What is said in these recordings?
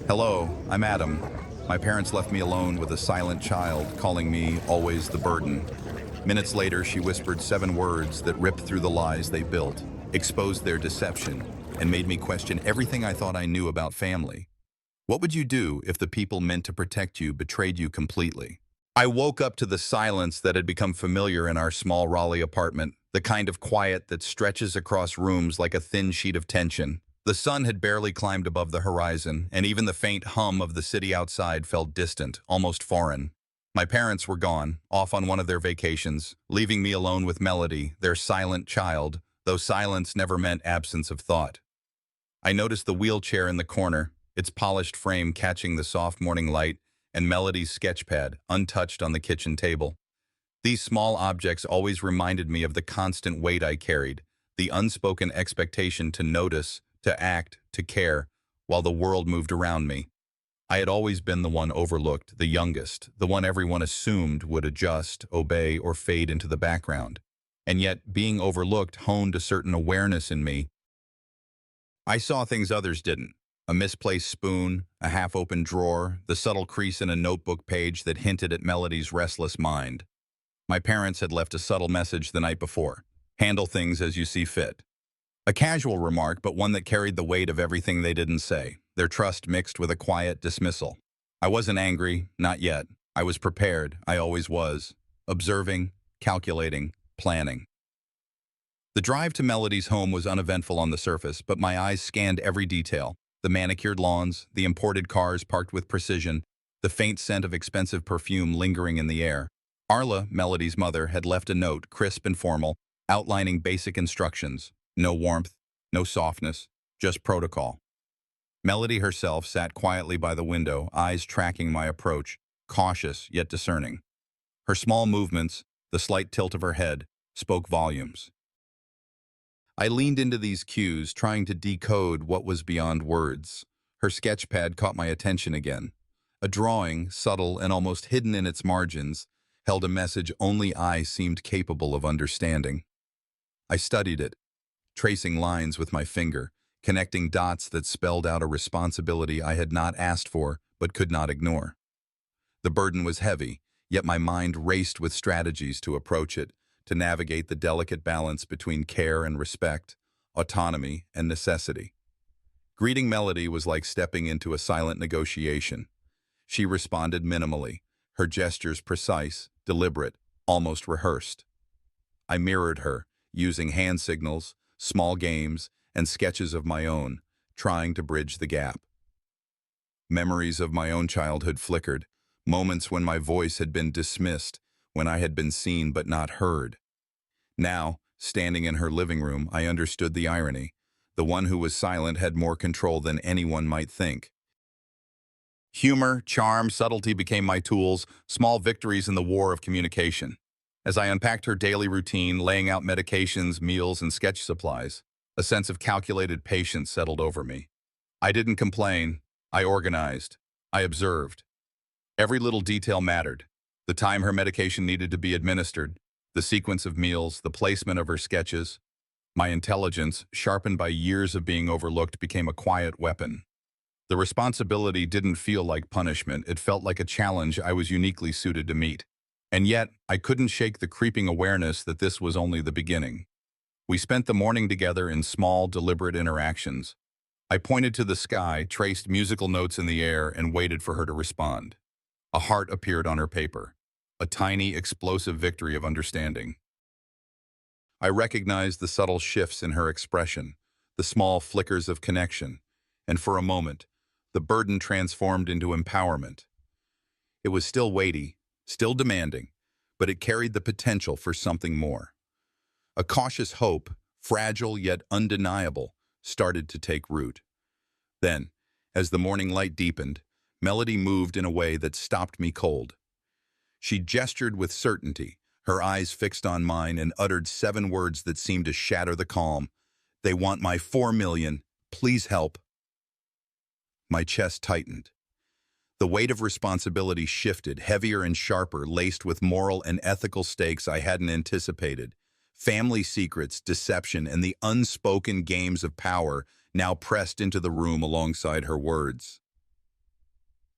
Hello, I'm Adam. My parents left me alone with a silent child, calling me always the burden. Minutes later, she whispered 7 words that ripped through the lies they built, exposed their deception, and made me question everything I thought I knew about family. What would you do if the people meant to protect you betrayed you completely? I woke up to the silence that had become familiar in our small Raleigh apartment, the kind of quiet that stretches across rooms like a thin sheet of tension. The sun had barely climbed above the horizon, and even the faint hum of the city outside felt distant, almost foreign. My parents were gone, off on one of their vacations, leaving me alone with Melody, their silent child, though silence never meant absence of thought. I noticed the wheelchair in the corner, its polished frame catching the soft morning light, and Melody's sketchpad, untouched on the kitchen table. These small objects always reminded me of the constant weight I carried, the unspoken expectation to notice, to act, to care, while the world moved around me. I had always been the one overlooked, the youngest, the one everyone assumed would adjust, obey, or fade into the background. And yet, being overlooked honed a certain awareness in me. I saw things others didn't. A misplaced spoon, a half-open drawer, the subtle crease in a notebook page that hinted at Melody's restless mind. My parents had left a subtle message the night before. Handle things as you see fit. A casual remark, but one that carried the weight of everything they didn't say, their trust mixed with a quiet dismissal. I wasn't angry, not yet. I was prepared, I always was. Observing, calculating, planning. The drive to Melody's home was uneventful on the surface, but my eyes scanned every detail. The manicured lawns, the imported cars parked with precision, the faint scent of expensive perfume lingering in the air. Arla, Melody's mother, had left a note, crisp and formal, outlining basic instructions. No warmth, no softness, just protocol. Melody herself sat quietly by the window, eyes tracking my approach, cautious yet discerning. Her small movements, the slight tilt of her head, spoke volumes. I leaned into these cues, trying to decode what was beyond words. Her sketchpad caught my attention again. A drawing, subtle and almost hidden in its margins, held a message only I seemed capable of understanding. I studied it, tracing lines with my finger, connecting dots that spelled out a responsibility I had not asked for but could not ignore. The burden was heavy, yet my mind raced with strategies to approach it, to navigate the delicate balance between care and respect, autonomy and necessity. Greeting Melody was like stepping into a silent negotiation. She responded minimally, her gestures precise, deliberate, almost rehearsed. I mirrored her, using hand signals, small games, and sketches of my own, trying to bridge the gap. Memories of my own childhood flickered, moments when my voice had been dismissed, when I had been seen but not heard. Now, standing in her living room, I understood the irony. The one who was silent had more control than anyone might think. Humor, charm, subtlety became my tools, small victories in the war of communication. As I unpacked her daily routine, laying out medications, meals, and sketch supplies, a sense of calculated patience settled over me. I didn't complain. I organized. I observed. Every little detail mattered. The time her medication needed to be administered, the sequence of meals, the placement of her sketches. My intelligence, sharpened by years of being overlooked, became a quiet weapon. The responsibility didn't feel like punishment. It felt like a challenge I was uniquely suited to meet. And yet, I couldn't shake the creeping awareness that this was only the beginning. We spent the morning together in small, deliberate interactions. I pointed to the sky, traced musical notes in the air, and waited for her to respond. A heart appeared on her paper, a tiny, explosive victory of understanding. I recognized the subtle shifts in her expression, the small flickers of connection, and for a moment, the burden transformed into empowerment. It was still weighty, still demanding, but it carried the potential for something more. A cautious hope, fragile yet undeniable, started to take root. Then, as the morning light deepened, Melody moved in a way that stopped me cold. She gestured with certainty, her eyes fixed on mine, and uttered 7 words that seemed to shatter the calm. "They want my 4 million. Please help." My chest tightened. The weight of responsibility shifted, heavier and sharper, laced with moral and ethical stakes I hadn't anticipated. Family secrets, deception, and the unspoken games of power now pressed into the room alongside her words.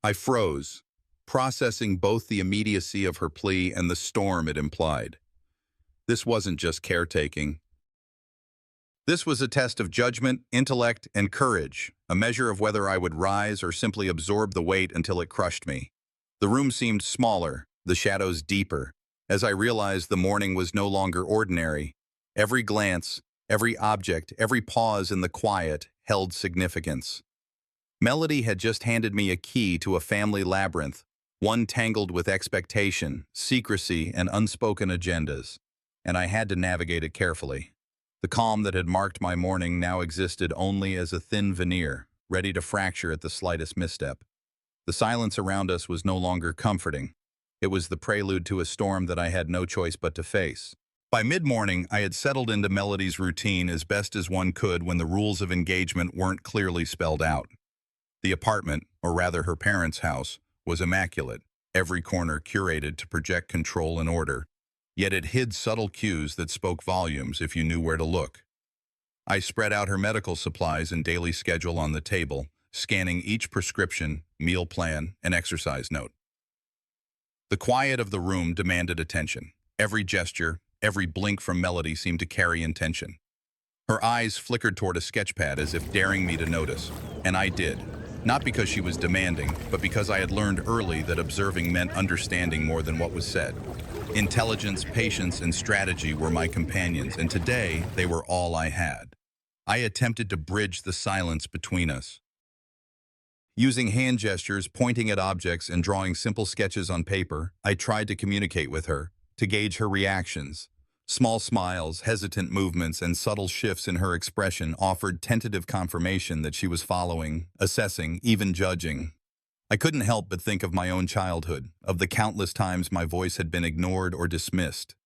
I froze, processing both the immediacy of her plea and the storm it implied. This wasn't just caretaking. This was a test of judgment, intellect, and courage, a measure of whether I would rise or simply absorb the weight until it crushed me. The room seemed smaller, the shadows deeper, as I realized the morning was no longer ordinary. Every glance, every object, every pause in the quiet held significance. Melody had just handed me a key to a family labyrinth, one tangled with expectation, secrecy, and unspoken agendas, and I had to navigate it carefully. The calm that had marked my morning now existed only as a thin veneer, ready to fracture at the slightest misstep. The silence around us was no longer comforting. It was the prelude to a storm that I had no choice but to face. By mid-morning, I had settled into Melody's routine as best as one could when the rules of engagement weren't clearly spelled out. The apartment, or rather her parents' house, was immaculate, every corner curated to project control and order. Yet it hid subtle cues that spoke volumes if you knew where to look. I spread out her medical supplies and daily schedule on the table, scanning each prescription, meal plan, and exercise note. The quiet of the room demanded attention. Every gesture, every blink from Melody seemed to carry intention. Her eyes flickered toward a sketchpad as if daring me to notice, and I did. Not because she was demanding, but because I had learned early that observing meant understanding more than what was said. Intelligence, patience, and strategy were my companions, and today they were all I had. I attempted to bridge the silence between us. Using hand gestures, pointing at objects, and drawing simple sketches on paper, I tried to communicate with her, to gauge her reactions. Small smiles, hesitant movements, and subtle shifts in her expression offered tentative confirmation that she was following, assessing, even judging. I couldn't help but think of my own childhood, of the countless times my voice had been ignored or dismissed.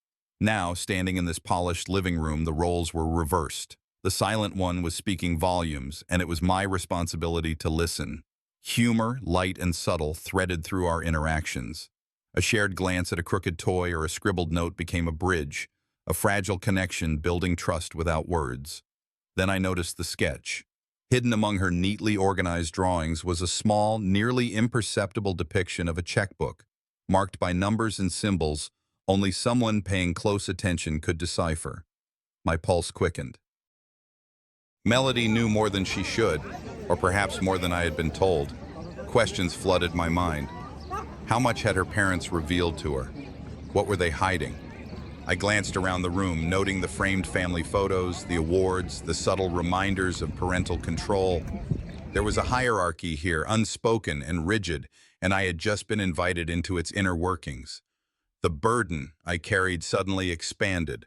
Now, standing in this polished living room, the roles were reversed. The silent one was speaking volumes, and it was my responsibility to listen. Humor, light and subtle, threaded through our interactions. A shared glance at a crooked toy or a scribbled note became a bridge, a fragile connection building trust without words. Then I noticed the sketch. Hidden among her neatly organized drawings was a small, nearly imperceptible depiction of a checkbook, marked by numbers and symbols only someone paying close attention could decipher. My pulse quickened. Melody knew more than she should, or perhaps more than I had been told. Questions flooded my mind. How much had her parents revealed to her? What were they hiding? I glanced around the room, noting the framed family photos, the awards, the subtle reminders of parental control. There was a hierarchy here, unspoken and rigid, and I had just been invited into its inner workings. The burden I carried suddenly expanded,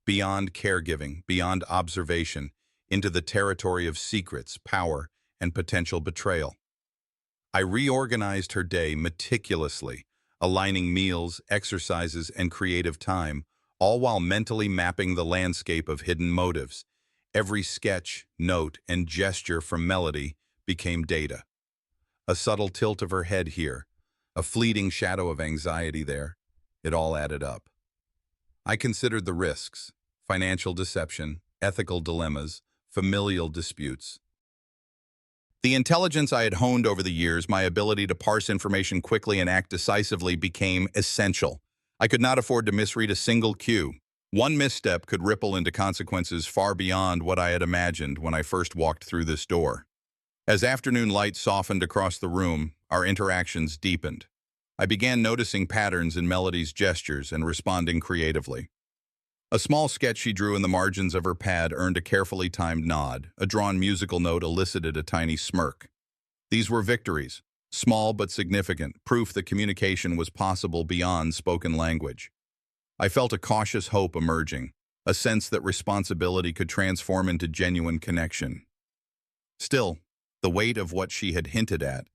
beyond caregiving, beyond observation, into the territory of secrets, power, and potential betrayal. I reorganized her day meticulously, aligning meals, exercises, and creative time, all while mentally mapping the landscape of hidden motives. Every sketch, note, and gesture from Melody became data. A subtle tilt of her head here, a fleeting shadow of anxiety there. It all added up. I considered the risks: financial deception, ethical dilemmas, familial disputes. The intelligence I had honed over the years, my ability to parse information quickly and act decisively, became essential. I could not afford to misread a single cue. One misstep could ripple into consequences far beyond what I had imagined when I first walked through this door. As afternoon light softened across the room, our interactions deepened. I began noticing patterns in Melody's gestures and responding creatively. A small sketch she drew in the margins of her pad earned a carefully timed nod. A drawn musical note elicited a tiny smirk. These were victories, small but significant, proof that communication was possible beyond spoken language. I felt a cautious hope emerging, a sense that responsibility could transform into genuine connection. Still, the weight of what she had hinted at,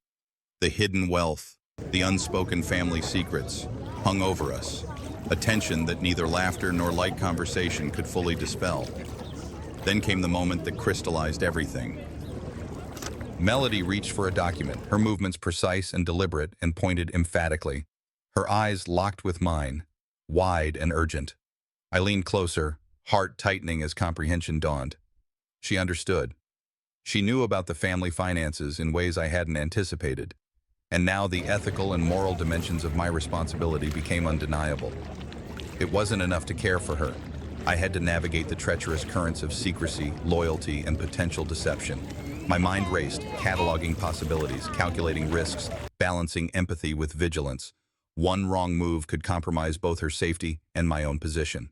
the hidden wealth, the unspoken family secrets, hung over us, a tension that neither laughter nor light conversation could fully dispel. Then came the moment that crystallized everything. Melody reached for a document, her movements precise and deliberate, and pointed emphatically. Her eyes locked with mine, wide and urgent. I leaned closer, heart tightening as comprehension dawned. She understood. She knew about the family finances in ways I hadn't anticipated. And now the ethical and moral dimensions of my responsibility became undeniable. It wasn't enough to care for her. I had to navigate the treacherous currents of secrecy, loyalty, and potential deception. My mind raced, cataloging possibilities, calculating risks, balancing empathy with vigilance. One wrong move could compromise both her safety and my own position.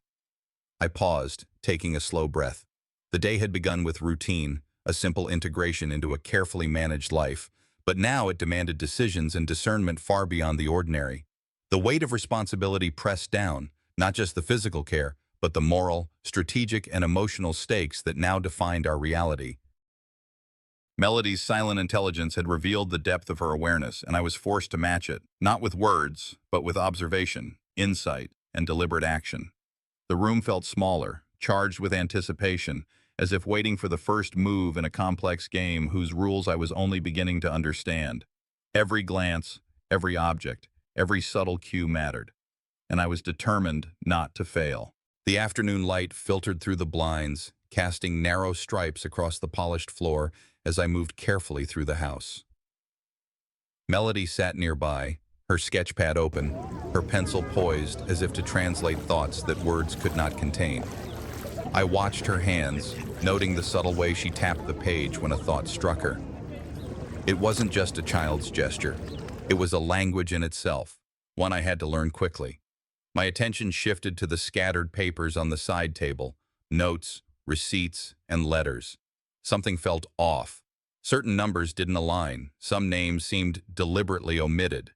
I paused, taking a slow breath. The day had begun with routine, a simple integration into a carefully managed life, but now it demanded decisions and discernment far beyond the ordinary. The weight of responsibility pressed down, not just the physical care, but the moral, strategic, and emotional stakes that now defined our reality. Melody's silent intelligence had revealed the depth of her awareness, and I was forced to match it, not with words, but with observation, insight, and deliberate action. The room felt smaller, charged with anticipation, as if waiting for the first move in a complex game whose rules I was only beginning to understand. Every glance, every object, every subtle cue mattered, and I was determined not to fail. The afternoon light filtered through the blinds, casting narrow stripes across the polished floor as I moved carefully through the house. Melody sat nearby, her sketchpad open, her pencil poised as if to translate thoughts that words could not contain. I watched her hands, noting the subtle way she tapped the page when a thought struck her. It wasn't just a child's gesture. It was a language in itself, one I had to learn quickly. My attention shifted to the scattered papers on the side table, notes, receipts, and letters. Something felt off. Certain numbers didn't align. Some names seemed deliberately omitted.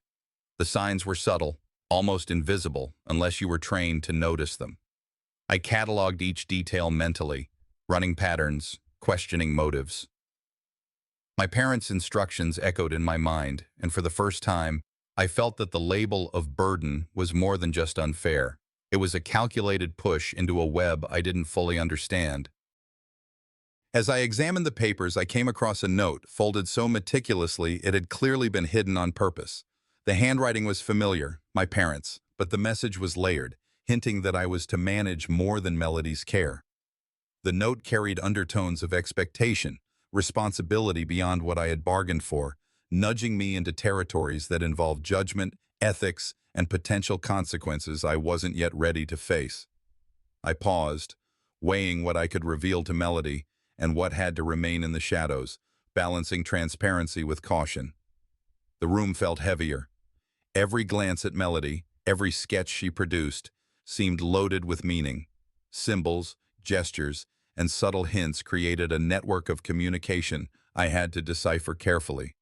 The signs were subtle, almost invisible, unless you were trained to notice them. I cataloged each detail mentally, running patterns, questioning motives. My parents' instructions echoed in my mind, and for the first time, I felt that the label of burden was more than just unfair. It was a calculated push into a web I didn't fully understand. As I examined the papers, I came across a note, folded so meticulously it had clearly been hidden on purpose. The handwriting was familiar, my parents', but the message was layered, hinting that I was to manage more than Melody's care. The note carried undertones of expectation, responsibility beyond what I had bargained for, nudging me into territories that involved judgment, ethics, and potential consequences I wasn't yet ready to face. I paused, weighing what I could reveal to Melody and what had to remain in the shadows, balancing transparency with caution. The room felt heavier. Every glance at Melody, every sketch she produced, seemed loaded with meaning. Symbols, gestures, and subtle hints created a network of communication I had to decipher carefully.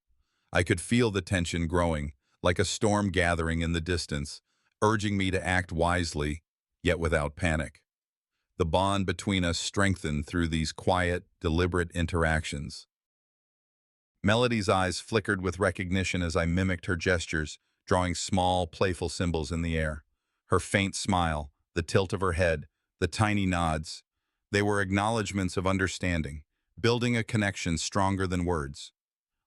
I could feel the tension growing, like a storm gathering in the distance, urging me to act wisely, yet without panic. The bond between us strengthened through these quiet, deliberate interactions. Melody's eyes flickered with recognition as I mimicked her gestures, drawing small, playful symbols in the air. Her faint smile, the tilt of her head, the tiny nods, they were acknowledgments of understanding, building a connection stronger than words.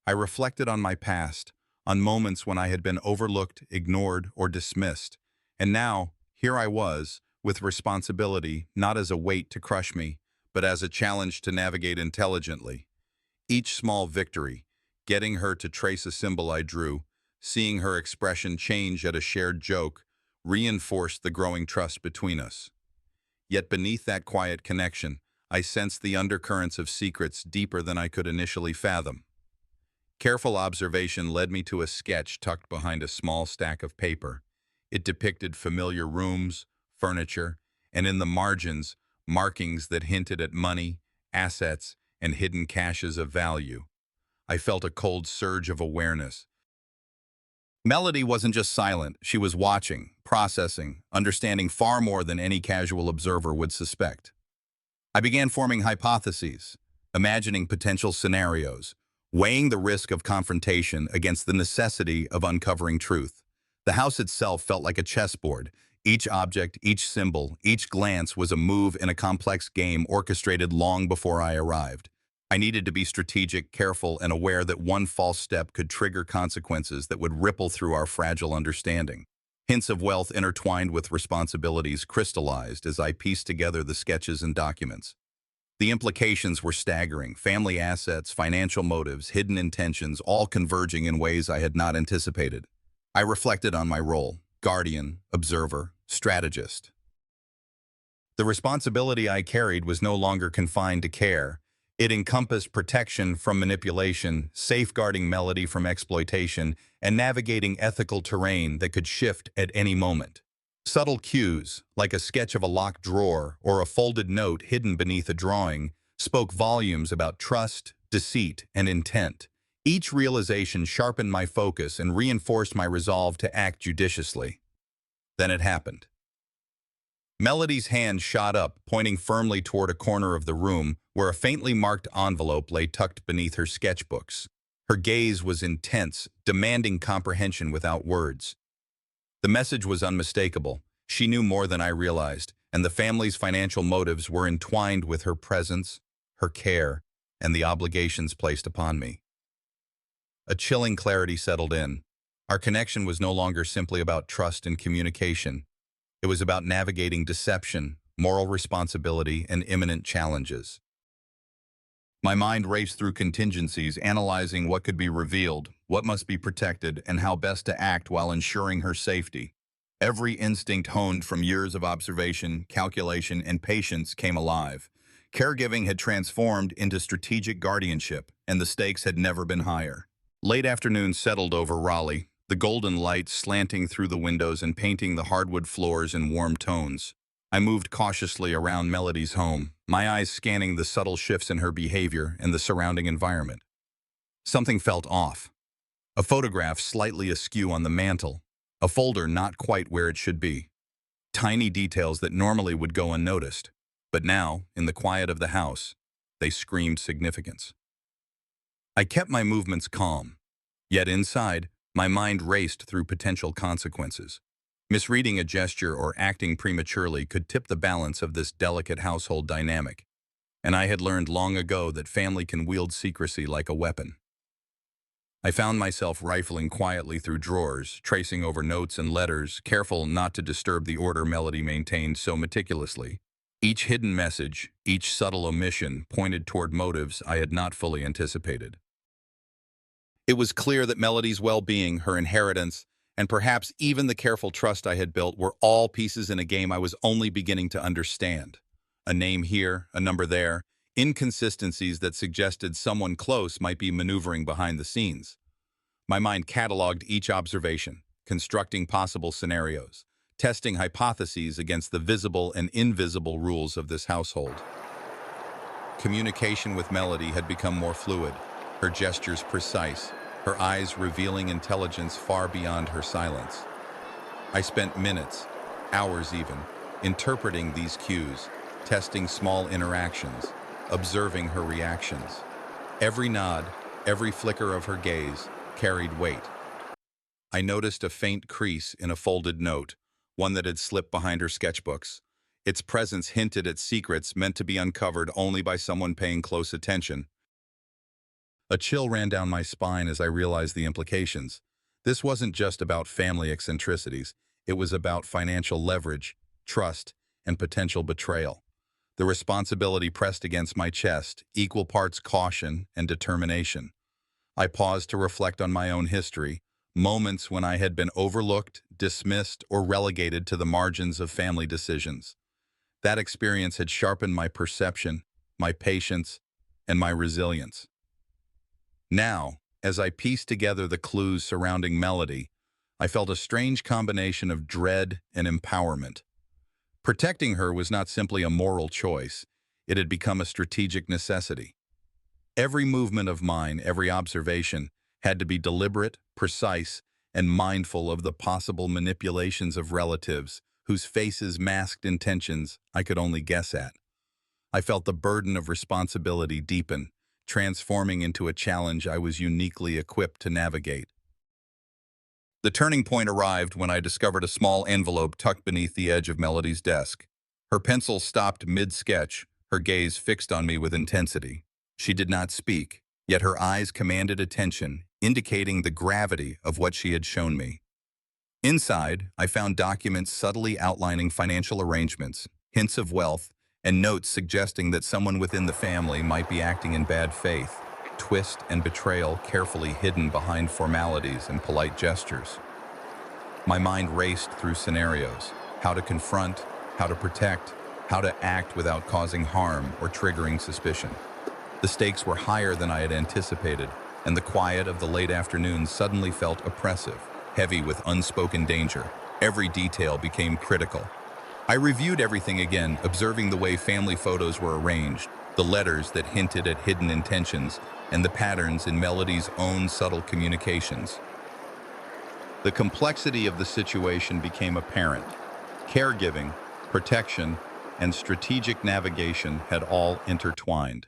I reflected on my past, on moments when I had been overlooked, ignored, or dismissed, and now, here I was, with responsibility not as a weight to crush me, but as a challenge to navigate intelligently. Each small victory, getting her to trace a symbol I drew, seeing her expression change at a shared joke, reinforced the growing trust between us. Yet beneath that quiet connection, I sensed the undercurrents of secrets deeper than I could initially fathom. Careful observation led me to a sketch tucked behind a small stack of paper. It depicted familiar rooms, furniture, and in the margins, markings that hinted at money, assets, and hidden caches of value. I felt a cold surge of awareness. Melody wasn't just silent, she was watching, processing, understanding far more than any casual observer would suspect. I began forming hypotheses, imagining potential scenarios, weighing the risk of confrontation against the necessity of uncovering truth. The house itself felt like a chessboard. Each object, each symbol, each glance was a move in a complex game orchestrated long before I arrived. I needed to be strategic, careful, and aware that one false step could trigger consequences that would ripple through our fragile understanding. Hints of wealth intertwined with responsibilities crystallized as I pieced together the sketches and documents. The implications were staggering: family assets, financial motives, hidden intentions, all converging in ways I had not anticipated. I reflected on my role: guardian, observer, strategist. The responsibility I carried was no longer confined to care. It encompassed protection from manipulation, safeguarding Melody from exploitation, and navigating ethical terrain that could shift at any moment. Subtle cues, like a sketch of a locked drawer or a folded note hidden beneath a drawing, spoke volumes about trust, deceit, and intent. Each realization sharpened my focus and reinforced my resolve to act judiciously. Then it happened. Melody's hand shot up, pointing firmly toward a corner of the room where a faintly marked envelope lay tucked beneath her sketchbooks. Her gaze was intense, demanding comprehension without words. The message was unmistakable. She knew more than I realized, and the family's financial motives were entwined with her presence, her care, and the obligations placed upon me. A chilling clarity settled in. Our connection was no longer simply about trust and communication. It was about navigating deception, moral responsibility, and imminent challenges. My mind raced through contingencies, analyzing what could be revealed, what must be protected, and how best to act while ensuring her safety. Every instinct honed from years of observation, calculation, and patience came alive. Caregiving had transformed into strategic guardianship, and the stakes had never been higher. Late afternoon settled over Raleigh, the golden light slanting through the windows and painting the hardwood floors in warm tones. I moved cautiously around Melody's home, my eyes scanning the subtle shifts in her behavior and the surrounding environment. Something felt off. A photograph slightly askew on the mantel, a folder not quite where it should be. Tiny details that normally would go unnoticed, but now, in the quiet of the house, they screamed significance. I kept my movements calm, yet inside, my mind raced through potential consequences. Misreading a gesture or acting prematurely could tip the balance of this delicate household dynamic, and I had learned long ago that family can wield secrecy like a weapon. I found myself rifling quietly through drawers, tracing over notes and letters, careful not to disturb the order Melody maintained so meticulously. Each hidden message, each subtle omission pointed toward motives I had not fully anticipated. It was clear that Melody's well-being, her inheritance, and perhaps even the careful trust I had built were all pieces in a game I was only beginning to understand. A name here, a number there, inconsistencies that suggested someone close might be maneuvering behind the scenes. My mind cataloged each observation, constructing possible scenarios, testing hypotheses against the visible and invisible rules of this household. Communication with Melody had become more fluid, her gestures precise, her eyes revealing intelligence far beyond her silence. I spent minutes, hours even, interpreting these cues, testing small interactions, observing her reactions. Every nod, every flicker of her gaze carried weight. I noticed a faint crease in a folded note, one that had slipped behind her sketchbooks. Its presence hinted at secrets meant to be uncovered only by someone paying close attention. A chill ran down my spine as I realized the implications. This wasn't just about family eccentricities. It was about financial leverage, trust, and potential betrayal. The responsibility pressed against my chest, equal parts caution and determination. I paused to reflect on my own history, moments when I had been overlooked, dismissed, or relegated to the margins of family decisions. That experience had sharpened my perception, my patience, and my resilience. Now, as I pieced together the clues surrounding Melody, I felt a strange combination of dread and empowerment. Protecting her was not simply a moral choice, it had become a strategic necessity. Every movement of mine, every observation, had to be deliberate, precise, and mindful of the possible manipulations of relatives whose faces masked intentions I could only guess at. I felt the burden of responsibility deepen, transforming into a challenge I was uniquely equipped to navigate. The turning point arrived when I discovered a small envelope tucked beneath the edge of Melody's desk. Her pencil stopped mid-sketch, her gaze fixed on me with intensity. She did not speak, yet her eyes commanded attention, indicating the gravity of what she had shown me. Inside, I found documents subtly outlining financial arrangements, hints of wealth, and notes suggesting that someone within the family might be acting in bad faith, twist and betrayal carefully hidden behind formalities and polite gestures. My mind raced through scenarios: how to confront, how to protect, how to act without causing harm or triggering suspicion. The stakes were higher than I had anticipated, and the quiet of the late afternoon suddenly felt oppressive, heavy with unspoken danger. Every detail became critical. I reviewed everything again, observing the way family photos were arranged, the letters that hinted at hidden intentions, and the patterns in Melody's own subtle communications. The complexity of the situation became apparent. Caregiving, protection, and strategic navigation had all intertwined.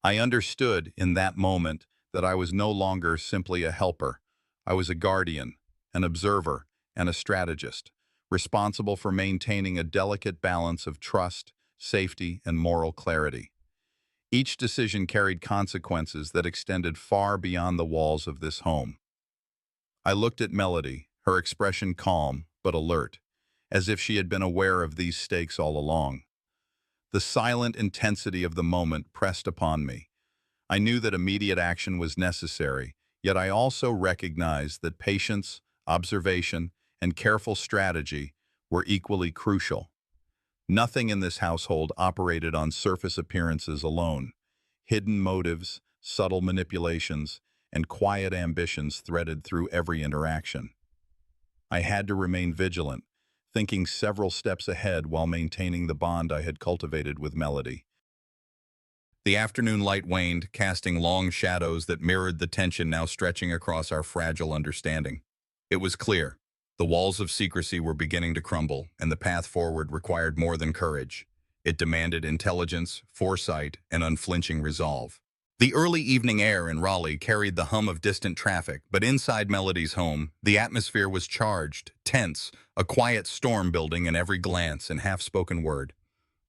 I understood in that moment that I was no longer simply a helper. I was a guardian, an observer, and a strategist, responsible for maintaining a delicate balance of trust, safety, and moral clarity. Each decision carried consequences that extended far beyond the walls of this home. I looked at Melody, her expression calm but alert, as if she had been aware of these stakes all along. The silent intensity of the moment pressed upon me. I knew that immediate action was necessary, yet I also recognized that patience, observation, and careful strategy were equally crucial. Nothing in this household operated on surface appearances alone. Hidden motives, subtle manipulations, and quiet ambitions threaded through every interaction. I had to remain vigilant, thinking several steps ahead while maintaining the bond I had cultivated with Melody. The afternoon light waned, casting long shadows that mirrored the tension now stretching across our fragile understanding. It was clear. The walls of secrecy were beginning to crumble, and the path forward required more than courage. It demanded intelligence, foresight, and unflinching resolve. The early evening air in Raleigh carried the hum of distant traffic, but inside Melody's home, the atmosphere was charged, tense, a quiet storm building in every glance and half-spoken word.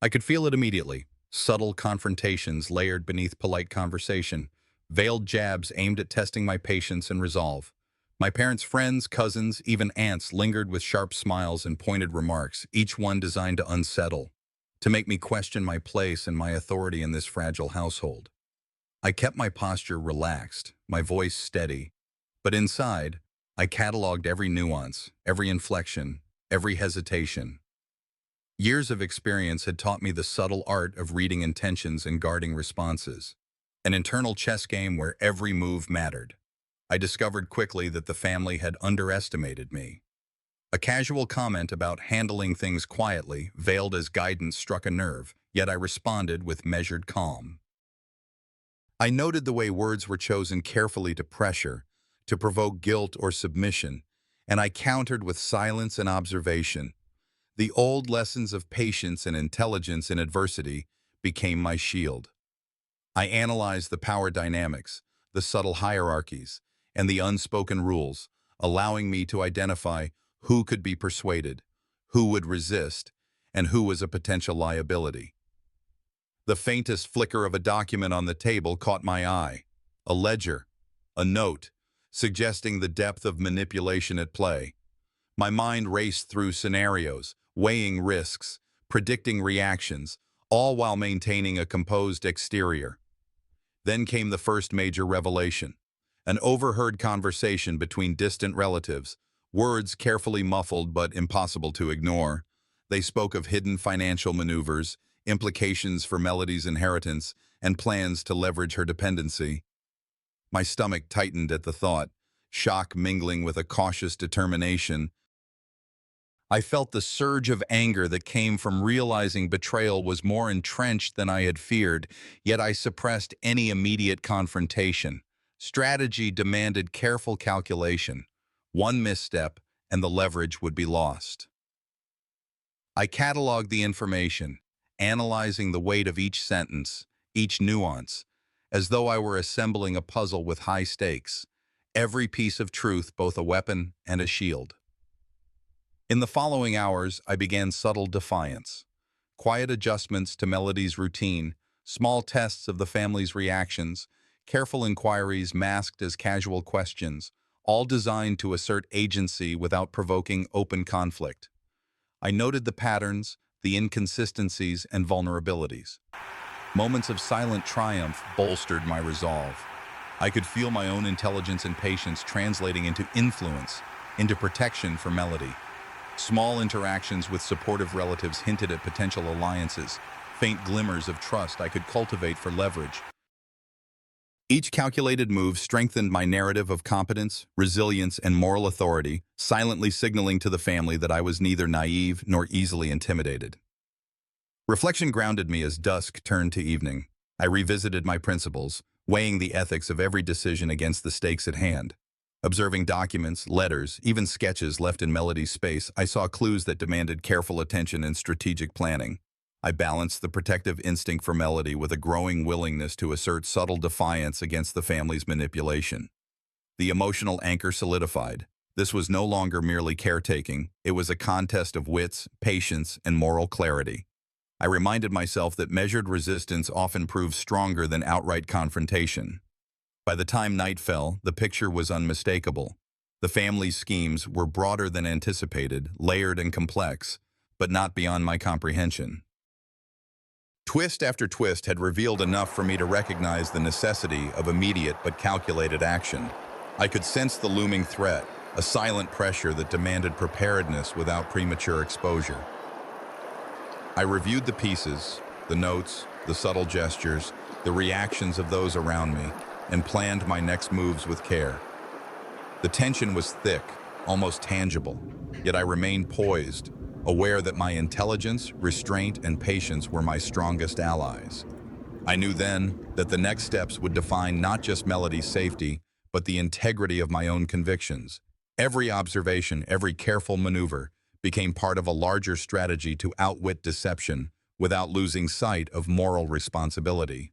I could feel it immediately. Subtle confrontations layered beneath polite conversation, veiled jabs aimed at testing my patience and resolve. My parents' friends, cousins, even aunts lingered with sharp smiles and pointed remarks, each one designed to unsettle, to make me question my place and my authority in this fragile household. I kept my posture relaxed, my voice steady, but inside, I cataloged every nuance, every inflection, every hesitation. Years of experience had taught me the subtle art of reading intentions and guarding responses, an internal chess game where every move mattered. I discovered quickly that the family had underestimated me. A casual comment about handling things quietly, veiled as guidance, struck a nerve, yet I responded with measured calm. I noted the way words were chosen carefully to pressure, to provoke guilt or submission, and I countered with silence and observation. The old lessons of patience and intelligence in adversity became my shield. I analyzed the power dynamics, the subtle hierarchies, and the unspoken rules, allowing me to identify who could be persuaded, who would resist, and who was a potential liability. The faintest flicker of a document on the table caught my eye. A ledger, a note, suggesting the depth of manipulation at play. My mind raced through scenarios, weighing risks, predicting reactions, all while maintaining a composed exterior. Then came the first major revelation. An overheard conversation between distant relatives, words carefully muffled but impossible to ignore. They spoke of hidden financial maneuvers, implications for Melody's inheritance, and plans to leverage her dependency. My stomach tightened at the thought, shock mingling with a cautious determination. I felt the surge of anger that came from realizing betrayal was more entrenched than I had feared, yet I suppressed any immediate confrontation. Strategy demanded careful calculation. One misstep, and the leverage would be lost. I cataloged the information, analyzing the weight of each sentence, each nuance, as though I were assembling a puzzle with high stakes, every piece of truth both a weapon and a shield. In the following hours, I began subtle defiance. Quiet adjustments to Melody's routine, small tests of the family's reactions, careful inquiries masked as casual questions, all designed to assert agency without provoking open conflict. I noted the patterns, the inconsistencies and vulnerabilities. Moments of silent triumph bolstered my resolve. I could feel my own intelligence and patience translating into influence, into protection for Melody. Small interactions with supportive relatives hinted at potential alliances, faint glimmers of trust I could cultivate for leverage. Each calculated move strengthened my narrative of competence, resilience, and moral authority, silently signaling to the family that I was neither naive nor easily intimidated. Reflection grounded me as dusk turned to evening. I revisited my principles, weighing the ethics of every decision against the stakes at hand. Observing documents, letters, even sketches left in Melody's space, I saw clues that demanded careful attention and strategic planning. I balanced the protective instinct for Melody with a growing willingness to assert subtle defiance against the family's manipulation. The emotional anchor solidified. This was no longer merely caretaking, it was a contest of wits, patience, and moral clarity. I reminded myself that measured resistance often proves stronger than outright confrontation. By the time night fell, the picture was unmistakable. The family's schemes were broader than anticipated, layered and complex, but not beyond my comprehension. Twist after twist had revealed enough for me to recognize the necessity of immediate but calculated action. I could sense the looming threat, a silent pressure that demanded preparedness without premature exposure. I reviewed the pieces, the notes, the subtle gestures, the reactions of those around me, and planned my next moves with care. The tension was thick, almost tangible, yet I remained poised, aware that my intelligence, restraint, and patience were my strongest allies. I knew then that the next steps would define not just Melody's safety, but the integrity of my own convictions. Every observation, every careful maneuver, became part of a larger strategy to outwit deception without losing sight of moral responsibility.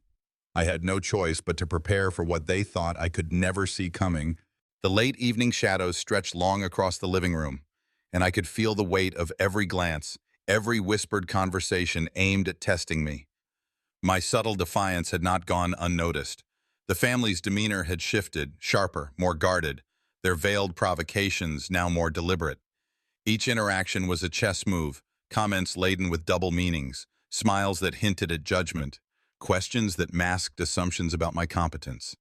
I had no choice but to prepare for what they thought I could never see coming. The late evening shadows stretched long across the living room, and I could feel the weight of every glance, every whispered conversation aimed at testing me. My subtle defiance had not gone unnoticed. The family's demeanor had shifted, sharper, more guarded, their veiled provocations now more deliberate. Each interaction was a chess move, comments laden with double meanings, smiles that hinted at judgment, questions that masked assumptions about my competence.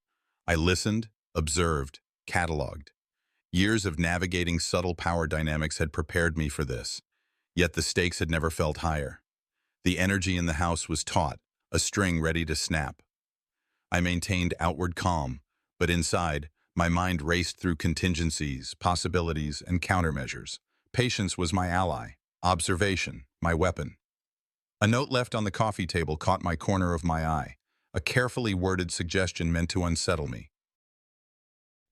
I listened, observed, cataloged. Years of navigating subtle power dynamics had prepared me for this, yet the stakes had never felt higher. The energy in the house was taut, a string ready to snap. I maintained outward calm, but inside, my mind raced through contingencies, possibilities, and countermeasures. Patience was my ally, observation, my weapon. A note left on the coffee table caught my corner of my eye, a carefully worded suggestion meant to unsettle me.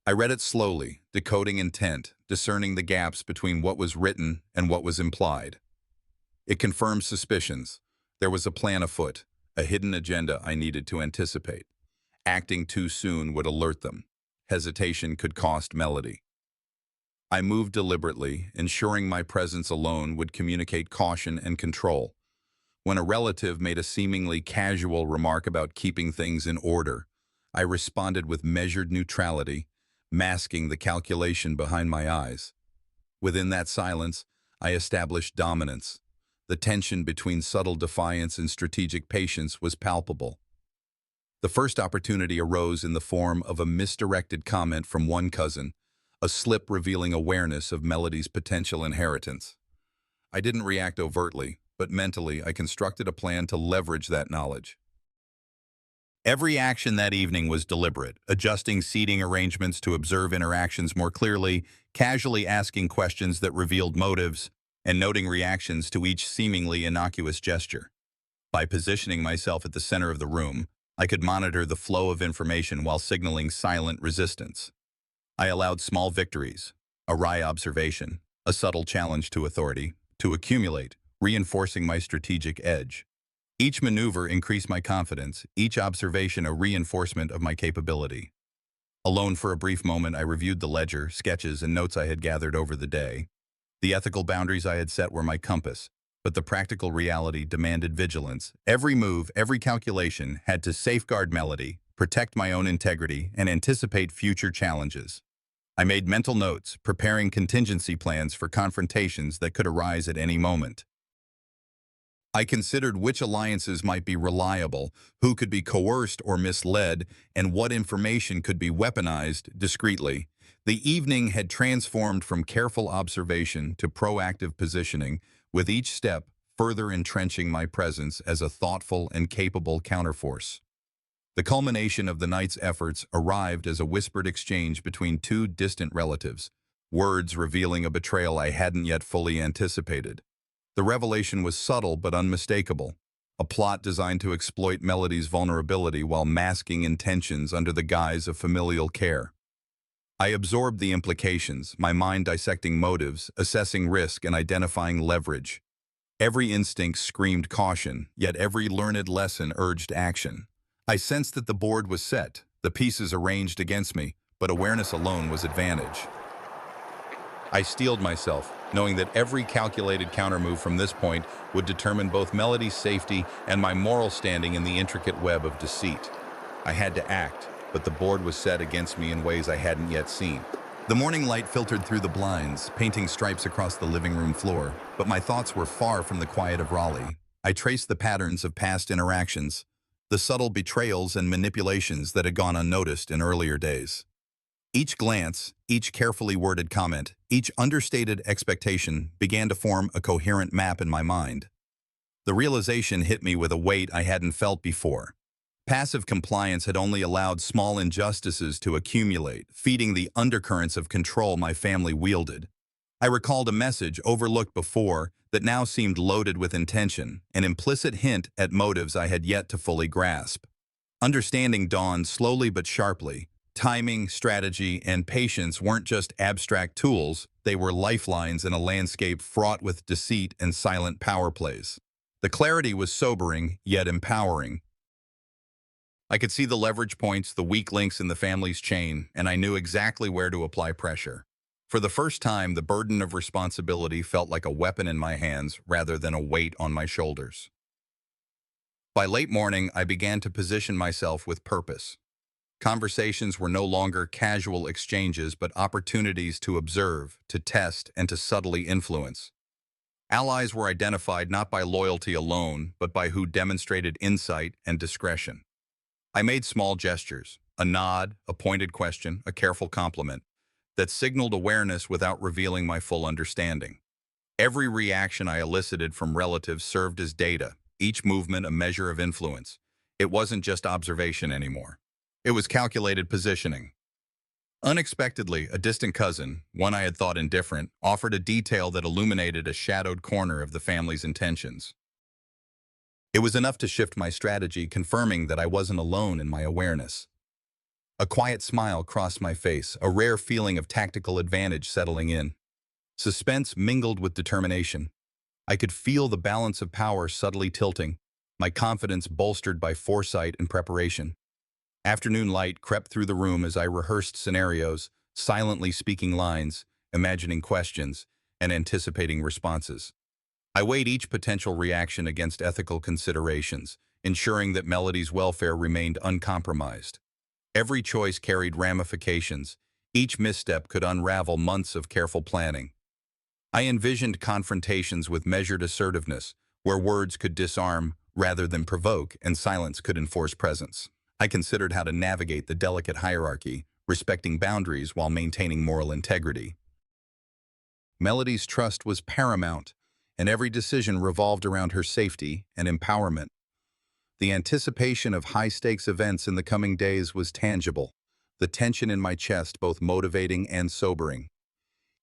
I read it slowly, decoding intent, discerning the gaps between what was written and what was implied. It confirmed suspicions. There was a plan afoot, a hidden agenda I needed to anticipate. Acting too soon would alert them. Hesitation could cost Melody. I moved deliberately, ensuring my presence alone would communicate caution and control. When a relative made a seemingly casual remark about keeping things in order, I responded with measured neutrality, masking the calculation behind my eyes. Within that silence, I established dominance. The tension between subtle defiance and strategic patience was palpable. The first opportunity arose in the form of a misdirected comment from one cousin, a slip revealing awareness of Melody's potential inheritance. I didn't react overtly, but mentally I constructed a plan to leverage that knowledge. Every action that evening was deliberate, adjusting seating arrangements to observe interactions more clearly, casually asking questions that revealed motives, and noting reactions to each seemingly innocuous gesture. By positioning myself at the center of the room, I could monitor the flow of information while signaling silent resistance. I allowed small victories, a wry observation, a subtle challenge to authority, to accumulate, reinforcing my strategic edge. Each maneuver increased my confidence, each observation a reinforcement of my capability. Alone for a brief moment, I reviewed the ledger, sketches, and notes I had gathered over the day. The ethical boundaries I had set were my compass, but the practical reality demanded vigilance. Every move, every calculation had to safeguard Melody, protect my own integrity, and anticipate future challenges. I made mental notes, preparing contingency plans for confrontations that could arise at any moment. I considered which alliances might be reliable, who could be coerced or misled, and what information could be weaponized discreetly. The evening had transformed from careful observation to proactive positioning, with each step further entrenching my presence as a thoughtful and capable counterforce. The culmination of the night's efforts arrived as a whispered exchange between two distant relatives, words revealing a betrayal I hadn't yet fully anticipated. The revelation was subtle but unmistakable, a plot designed to exploit Melody's vulnerability while masking intentions under the guise of familial care. I absorbed the implications, my mind dissecting motives, assessing risk, and identifying leverage. Every instinct screamed caution, yet every learned lesson urged action. I sensed that the board was set, the pieces arranged against me, but awareness alone was advantage. I steeled myself, knowing that every calculated countermove from this point would determine both Melody's safety and my moral standing in the intricate web of deceit. I had to act, but the board was set against me in ways I hadn't yet seen. The morning light filtered through the blinds, painting stripes across the living room floor, but my thoughts were far from the quiet of Raleigh. I traced the patterns of past interactions, the subtle betrayals and manipulations that had gone unnoticed in earlier days. Each glance, each carefully worded comment, each understated expectation began to form a coherent map in my mind. The realization hit me with a weight I hadn't felt before. Passive compliance had only allowed small injustices to accumulate, feeding the undercurrents of control my family wielded. I recalled a message overlooked before that now seemed loaded with intention, an implicit hint at motives I had yet to fully grasp. Understanding dawned slowly but sharply. Timing, strategy, and patience weren't just abstract tools, they were lifelines in a landscape fraught with deceit and silent power plays. The clarity was sobering, yet empowering. I could see the leverage points, the weak links in the family's chain, and I knew exactly where to apply pressure. For the first time, the burden of responsibility felt like a weapon in my hands rather than a weight on my shoulders. By late morning, I began to position myself with purpose. Conversations were no longer casual exchanges, but opportunities to observe, to test, and to subtly influence. Allies were identified not by loyalty alone, but by who demonstrated insight and discretion. I made small gestures, a nod, a pointed question, a careful compliment, that signaled awareness without revealing my full understanding. Every reaction I elicited from relatives served as data, each movement a measure of influence. It wasn't just observation anymore. It was calculated positioning. Unexpectedly, a distant cousin, one I had thought indifferent, offered a detail that illuminated a shadowed corner of the family's intentions. It was enough to shift my strategy, confirming that I wasn't alone in my awareness. A quiet smile crossed my face, a rare feeling of tactical advantage settling in. Suspense mingled with determination. I could feel the balance of power subtly tilting, my confidence bolstered by foresight and preparation. Afternoon light crept through the room as I rehearsed scenarios, silently speaking lines, imagining questions, and anticipating responses. I weighed each potential reaction against ethical considerations, ensuring that Melody's welfare remained uncompromised. Every choice carried ramifications. Each misstep could unravel months of careful planning. I envisioned confrontations with measured assertiveness, where words could disarm rather than provoke and silence could enforce presence. I considered how to navigate the delicate hierarchy, respecting boundaries while maintaining moral integrity. Melody's trust was paramount, and every decision revolved around her safety and empowerment. The anticipation of high-stakes events in the coming days was tangible, the tension in my chest both motivating and sobering.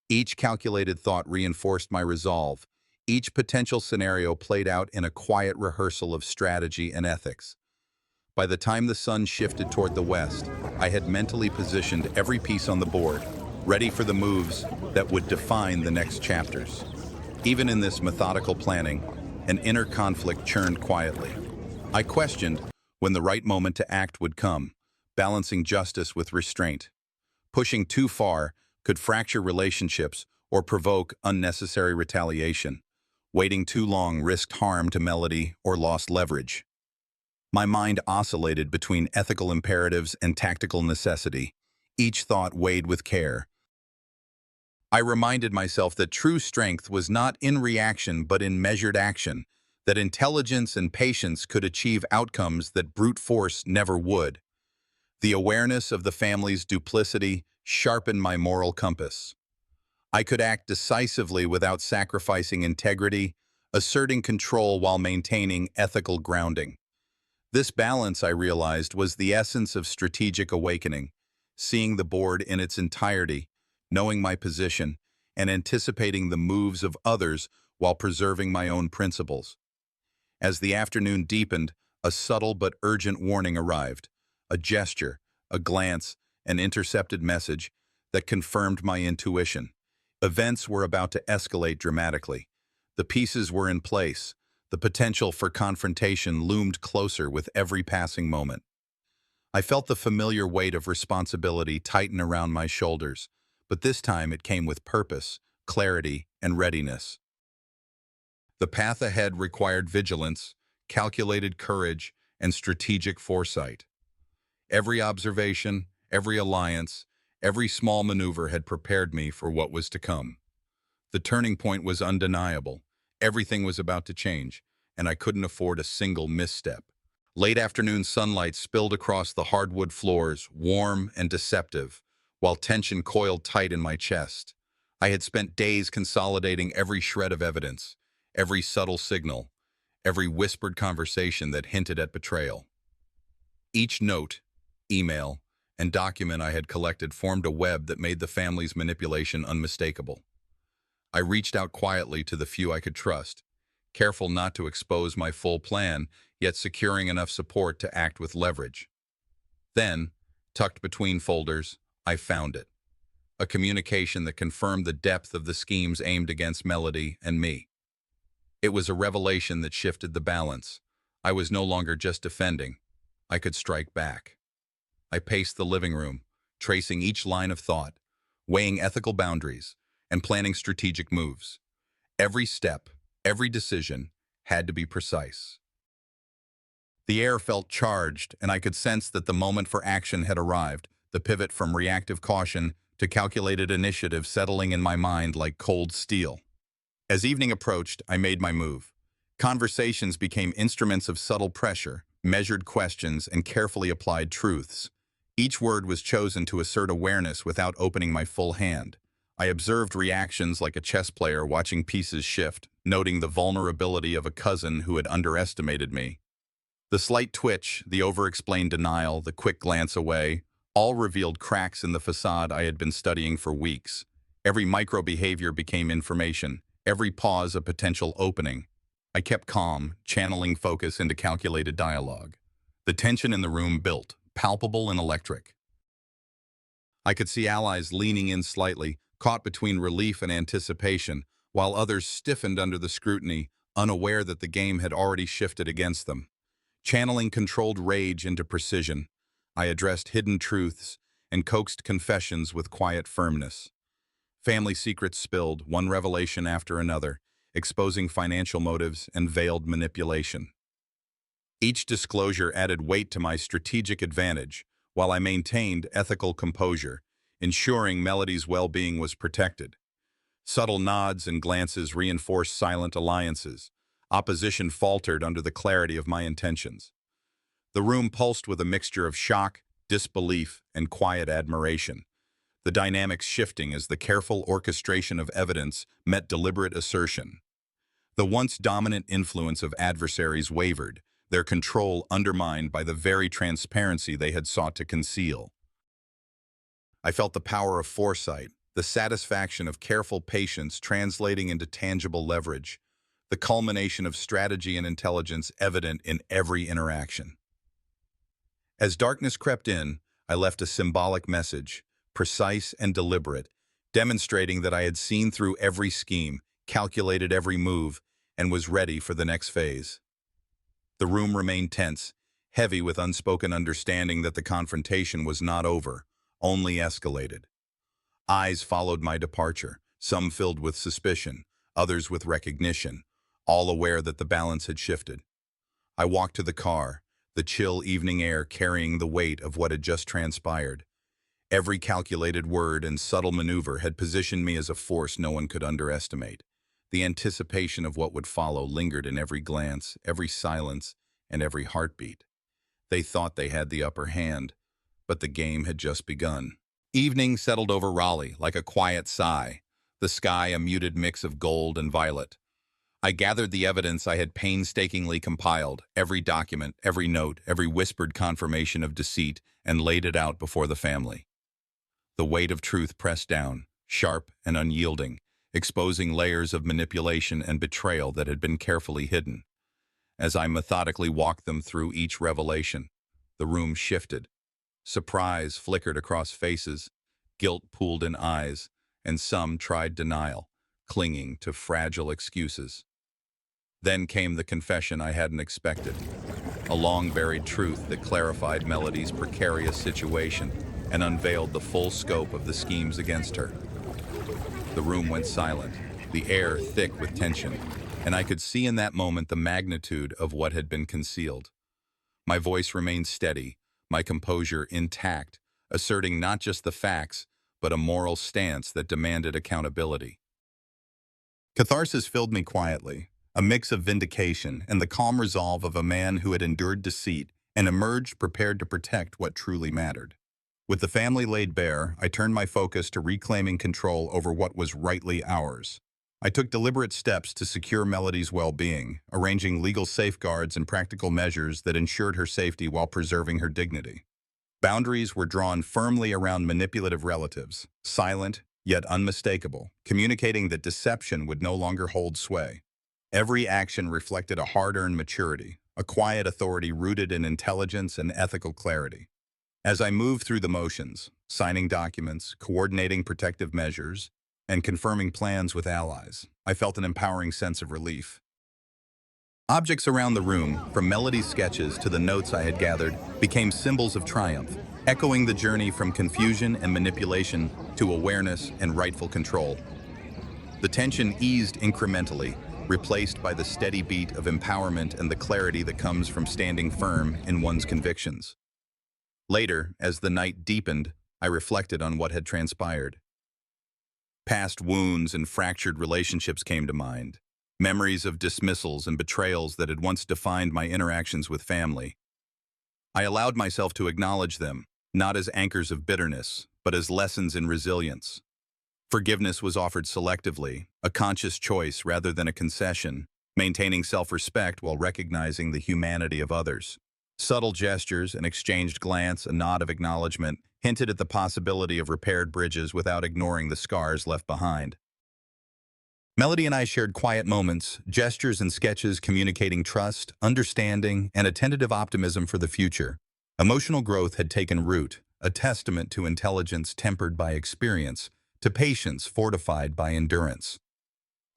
Each calculated thought reinforced my resolve. Each potential scenario played out in a quiet rehearsal of strategy and ethics. By the time the sun shifted toward the west, I had mentally positioned every piece on the board, ready for the moves that would define the next chapters. Even in this methodical planning, an inner conflict churned quietly. I questioned when the right moment to act would come, balancing justice with restraint. Pushing too far could fracture relationships or provoke unnecessary retaliation. Waiting too long risked harm to Melody or lost leverage. My mind oscillated between ethical imperatives and tactical necessity, each thought weighed with care. I reminded myself that true strength was not in reaction but in measured action, that intelligence and patience could achieve outcomes that brute force never would. The awareness of the family's duplicity sharpened my moral compass. I could act decisively without sacrificing integrity, asserting control while maintaining ethical grounding. This balance, I realized, was the essence of strategic awakening, seeing the board in its entirety, knowing my position, and anticipating the moves of others while preserving my own principles. As the afternoon deepened, a subtle but urgent warning arrived, a gesture, a glance, an intercepted message that confirmed my intuition. Events were about to escalate dramatically. The pieces were in place. The potential for confrontation loomed closer with every passing moment. I felt the familiar weight of responsibility tighten around my shoulders, but this time it came with purpose, clarity, and readiness. The path ahead required vigilance, calculated courage, and strategic foresight. Every observation, every alliance, every small maneuver had prepared me for what was to come. The turning point was undeniable. Everything was about to change, and I couldn't afford a single misstep. Late afternoon sunlight spilled across the hardwood floors, warm and deceptive, while tension coiled tight in my chest. I had spent days consolidating every shred of evidence, every subtle signal, every whispered conversation that hinted at betrayal. Each note, email, and document I had collected formed a web that made the family's manipulation unmistakable. I reached out quietly to the few I could trust, careful not to expose my full plan, yet securing enough support to act with leverage. Then, tucked between folders, I found it. A communication that confirmed the depth of the schemes aimed against Melody and me. It was a revelation that shifted the balance. I was no longer just defending. I could strike back. I paced the living room, tracing each line of thought, weighing ethical boundaries, and planning strategic moves. Every step, every decision, had to be precise. The air felt charged, and I could sense that the moment for action had arrived, the pivot from reactive caution to calculated initiative settling in my mind like cold steel. As evening approached, I made my move. Conversations became instruments of subtle pressure, measured questions, and carefully applied truths. Each word was chosen to assert awareness without opening my full hand. I observed reactions like a chess player watching pieces shift, noting the vulnerability of a cousin who had underestimated me. The slight twitch, the over-explained denial, the quick glance away, all revealed cracks in the facade I had been studying for weeks. Every micro-behavior became information, every pause a potential opening. I kept calm, channeling focus into calculated dialogue. The tension in the room built, palpable and electric. I could see allies leaning in slightly, caught between relief and anticipation, while others stiffened under the scrutiny, unaware that the game had already shifted against them. Channeling controlled rage into precision, I addressed hidden truths and coaxed confessions with quiet firmness. Family secrets spilled, one revelation after another, exposing financial motives and veiled manipulation. Each disclosure added weight to my strategic advantage, while I maintained ethical composure, ensuring Melody's well-being was protected. Subtle nods and glances reinforced silent alliances. Opposition faltered under the clarity of my intentions. The room pulsed with a mixture of shock, disbelief, and quiet admiration, the dynamics shifting as the careful orchestration of evidence met deliberate assertion. The once dominant influence of adversaries wavered, their control undermined by the very transparency they had sought to conceal. I felt the power of foresight, the satisfaction of careful patience translating into tangible leverage, the culmination of strategy and intelligence evident in every interaction. As darkness crept in, I left a symbolic message, precise and deliberate, demonstrating that I had seen through every scheme, calculated every move, and was ready for the next phase. The room remained tense, heavy with unspoken understanding that the confrontation was not over, only escalated. Eyes followed my departure, some filled with suspicion, others with recognition, all aware that the balance had shifted. I walked to the car, the chill evening air carrying the weight of what had just transpired. Every calculated word and subtle maneuver had positioned me as a force no one could underestimate. The anticipation of what would follow lingered in every glance, every silence, and every heartbeat. They thought they had the upper hand, but the game had just begun. Evening settled over Raleigh like a quiet sigh, the sky a muted mix of gold and violet. I gathered the evidence I had painstakingly compiled, every document, every note, every whispered confirmation of deceit, and laid it out before the family. The weight of truth pressed down, sharp and unyielding, exposing layers of manipulation and betrayal that had been carefully hidden. As I methodically walked them through each revelation, the room shifted. Surprise flickered across faces, guilt pooled in eyes, and some tried denial, clinging to fragile excuses. Then came the confession I hadn't expected, a long-buried truth that clarified Melody's precarious situation and unveiled the full scope of the schemes against her. The room went silent, the air thick with tension, and I could see in that moment the magnitude of what had been concealed. My voice remained steady, my composure intact, asserting not just the facts, but a moral stance that demanded accountability. Catharsis filled me quietly, a mix of vindication and the calm resolve of a man who had endured deceit and emerged prepared to protect what truly mattered. With the family laid bare, I turned my focus to reclaiming control over what was rightly ours. I took deliberate steps to secure Melody's well-being, arranging legal safeguards and practical measures that ensured her safety while preserving her dignity. Boundaries were drawn firmly around manipulative relatives, silent yet unmistakable, communicating that deception would no longer hold sway. Every action reflected a hard-earned maturity, a quiet authority rooted in intelligence and ethical clarity. As I moved through the motions, signing documents, coordinating protective measures, and confirming plans with allies, I felt an empowering sense of relief. Objects around the room, from Melody's sketches to the notes I had gathered, became symbols of triumph, echoing the journey from confusion and manipulation to awareness and rightful control. The tension eased incrementally, replaced by the steady beat of empowerment and the clarity that comes from standing firm in one's convictions. Later, as the night deepened, I reflected on what had transpired. Past wounds and fractured relationships came to mind, memories of dismissals and betrayals that had once defined my interactions with family. I allowed myself to acknowledge them, not as anchors of bitterness, but as lessons in resilience. Forgiveness was offered selectively, a conscious choice rather than a concession, maintaining self-respect while recognizing the humanity of others. Subtle gestures, an exchanged glance, a nod of acknowledgement, hinted at the possibility of repaired bridges without ignoring the scars left behind. Melody and I shared quiet moments, gestures and sketches communicating trust, understanding, and a tentative optimism for the future. Emotional growth had taken root, a testament to intelligence tempered by experience, to patience fortified by endurance.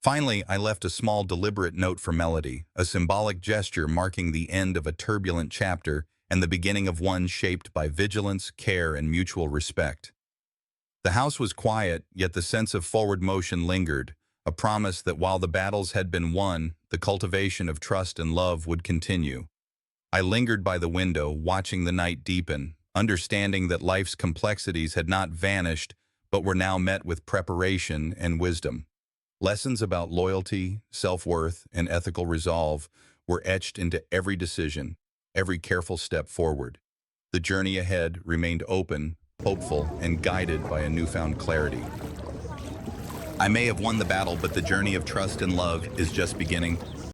Finally, I left a small deliberate note for Melody, a symbolic gesture marking the end of a turbulent chapter and the beginning of one shaped by vigilance, care, and mutual respect. The house was quiet, yet the sense of forward motion lingered, a promise that while the battles had been won, the cultivation of trust and love would continue. I lingered by the window, watching the night deepen, understanding that life's complexities had not vanished, but were now met with preparation and wisdom. Lessons about loyalty, self-worth, and ethical resolve were etched into every decision, every careful step forward. The journey ahead remained open, hopeful, and guided by a newfound clarity. I may have won the battle, but the journey of trust and love is just beginning.